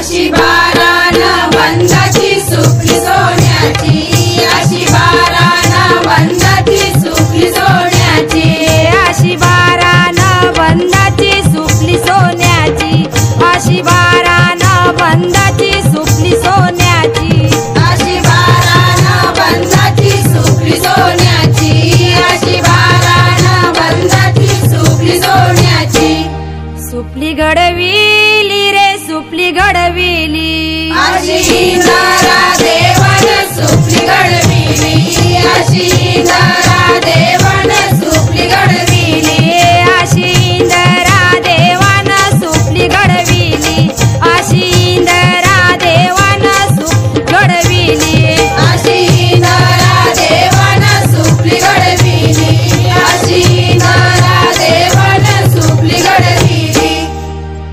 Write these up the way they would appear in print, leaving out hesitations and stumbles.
अशी बाराण बंधाची सुपली सोन्याची, अशी बाराण बंधाची सुपली सोन्याची, अशी बाराण बंधाची सुपली सोन्याची, अशी बाराण बंधाची सुपली सोन्याची, अशी बाराण बंधाची सुपली सोन्याची, अशी बाराण बंधाची सुपली सोन्याची. सुपली घडविली रे सुपली घडविली, अशी इंद्रा देवन सुपली घडविली, अशी इंद्रा देवन सुपली घडविली, अशी इंद्रा देवान सुपली घडविली, अशी इंद्रा देवान सुप घडविली, अशी इंद्रा देवन सुपली घडविली, अशी इंद्रा देवन सुपली घडविली.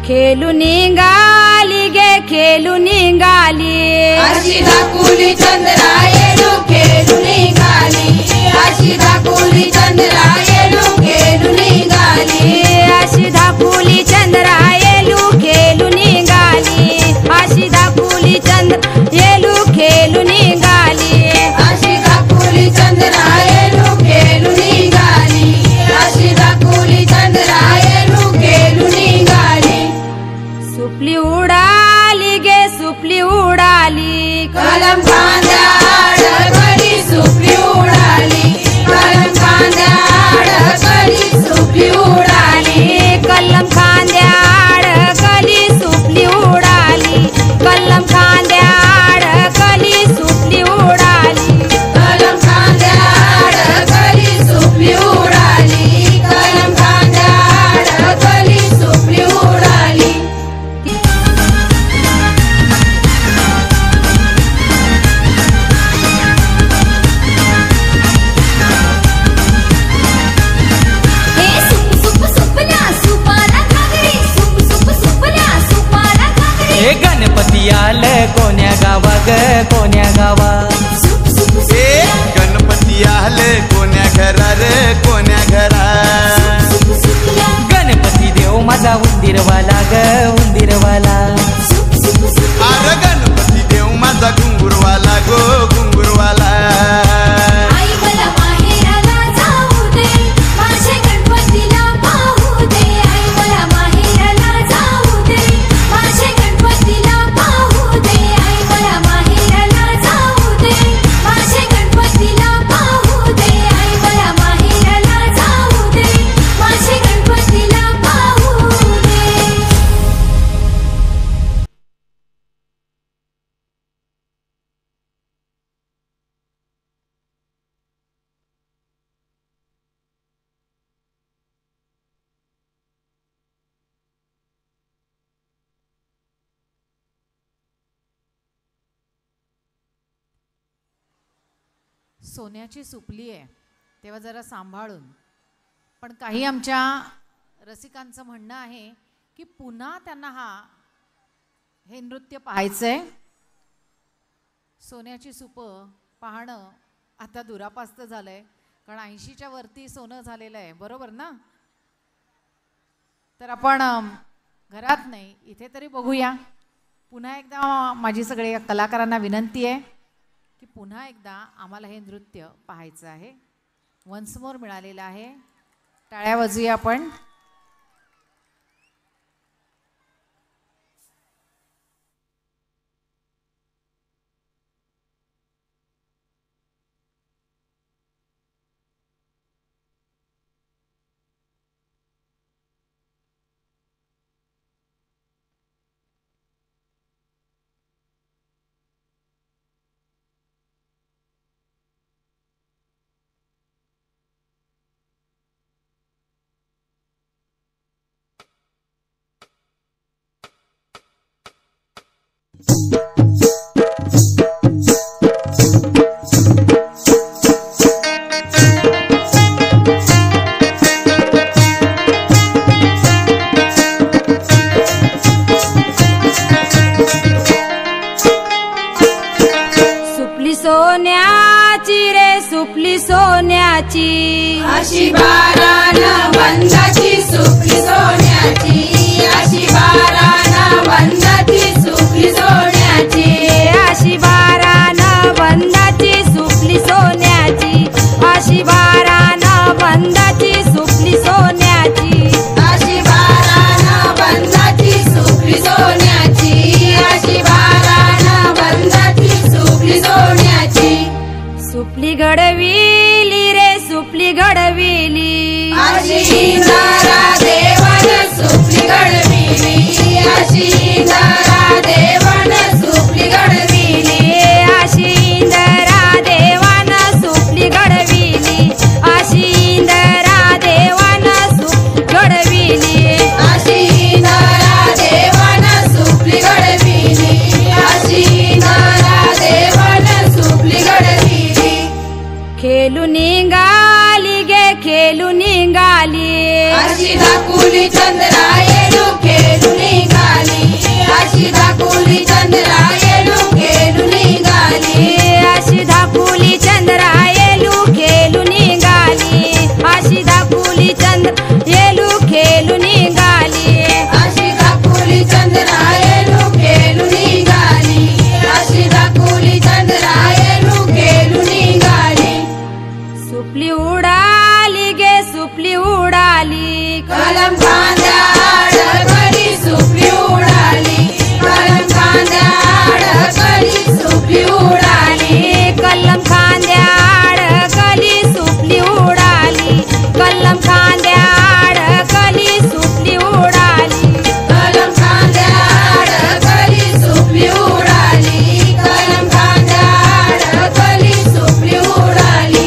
खेळून निघाली गे खेळून निघाली, अशी दाखुली चंद्रायणू खेळून निघाली, अशी दाखुली चंद्रायणू खेळून निघाली, अशी दाखुली चंद्रा येलू खेळून निघाली, अशी दाखुली चंद्र येलू खेळून निघाली, अशी दाखुली चंद्रायणू खेळून निघाली, अशी दाखुली चंद्रायणू खेळून निघाली. सुपली उडाली गे सुपली उडाली, कलम खांद्या अडकली सुपली उडाली, कलम खांद्या अडकली सुपली उडाली, कलम खांद्या अडकली सुपली उडाली, कलम खांद्या अडकली सुपली उडाली, कलम खांद्या अडकली सुपली उडाली, कलम खांद्या अडकली सुपली उडाली. हे सुप सुप सुपल्या सुपाला घागरी, सुप सुप सुपल्या सुपाला घागरी, हे गणपती आलं कोण्या गावा ग कोण्या गावा, सुप सुप ए गणपती आले कोण्या घरा रे कोण्या घरा, सुप सुपल्या, गणपती देव माझा उंदीरवाला ग उंदीरवाला, सुप सुप सुपल्या, अरे गणपती देव माझा घुंगुरवाला गो घुंगुरवाला. आई मला माहेराला जाऊ दे, माझे गणपतीला पाहू दे, आई मला माहेराला जाऊ दे, माझे गणपतीला पाहू दे, आई मला माहेराला जाऊ दे, माझे गणपतीला पाहू दे, आई मला माहेराला जाऊ दे, माझे गणपतीला पाहू दे. सोन्याची सुपली आहे तेव्हा जरा सांभाळून. पण काही आमच्या रसिकांचं म्हणणं आहे की पुन्हा त्यांना हे नृत्य पाहायचंय. सोन्याची सुप पाहणं आता दुरापास्त झालंय, कारण 80च्या वरती सोनं झालेलं आहे, बरोबर ना? तर आपण घरात नाही इथे तरी बघूया. पुन्हा एकदा माझी सगळे कलाकारांना विनंती आहे की पुन्हा एकदा आम्हाला हे नृत्य पाहायचं आहे. वन्स मोर मिळालेलं आहे, टाळ्या वाजूया आपण. सुपली सोन्याची रे सुपली सोन्याची, अशी बाराण बंधाची सुपली सोन्याची, अशी बाराण बंधाची सुपली सुपली घडविली रे सुपली घडविली अशी इंदारा देवान सुपली घडविली अशी इंदारा देवान सुपली घडविली अशी इंदरा देवान सुपली घडविली अशी इंदरा देवान सुप घडविली अशी इंदारा देवान सुपली घडविली अशी इंदारा देवान सुपली घडविली खेलू निघाली गे खेलू निघाली अशी दाखुली चंद्रा येलू खेळू निघाली अशी दाखुली चंद्रा येलू खेळू निघाली अशी दाखुली चंद्रा येलू खेलू निघाली अशी दाखुली चंद्र येलू खेलू निघाली अशी दाखुली चंद्रा येलू खेळू निघाली अशी दाखुली चंद्रा येलू खेळू निघाली सुपली उडाली गे सुपली उडाली कलम खांद्या अडकली सुपली उडाली कलम खांद्या अडकली सुपली उडाली कलम खांद्या अडकली सुपली उडाली कलम खांद्या अडकली सुपली उडाली कलम खांद्या अडकली सुपली उडाली कलम खांद्या अडकली सुपली उडाली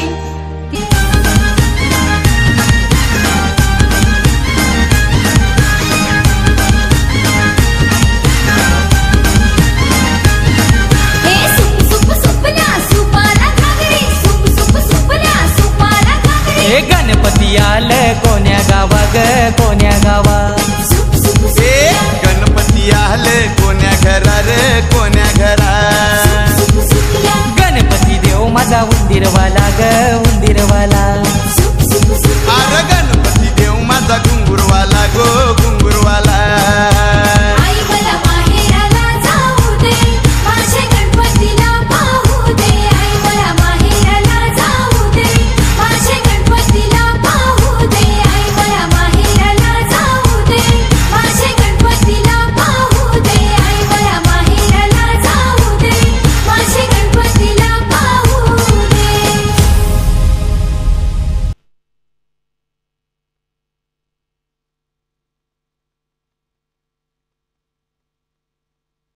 हे सुप सुपल्या सुपाला घागरी सुप सुपल्या सुपाला घागरी हे गणपती आलं कोण्या गावा ग कोण्या गावा सुप ए गणपती आले कोण्या घरा रे कोण्या घरा सुपल्या गणपती देव माझा उंदीरवाला ग उंदीरवाला सुप अरे गणपती देव माझा घुंगुरवाला गो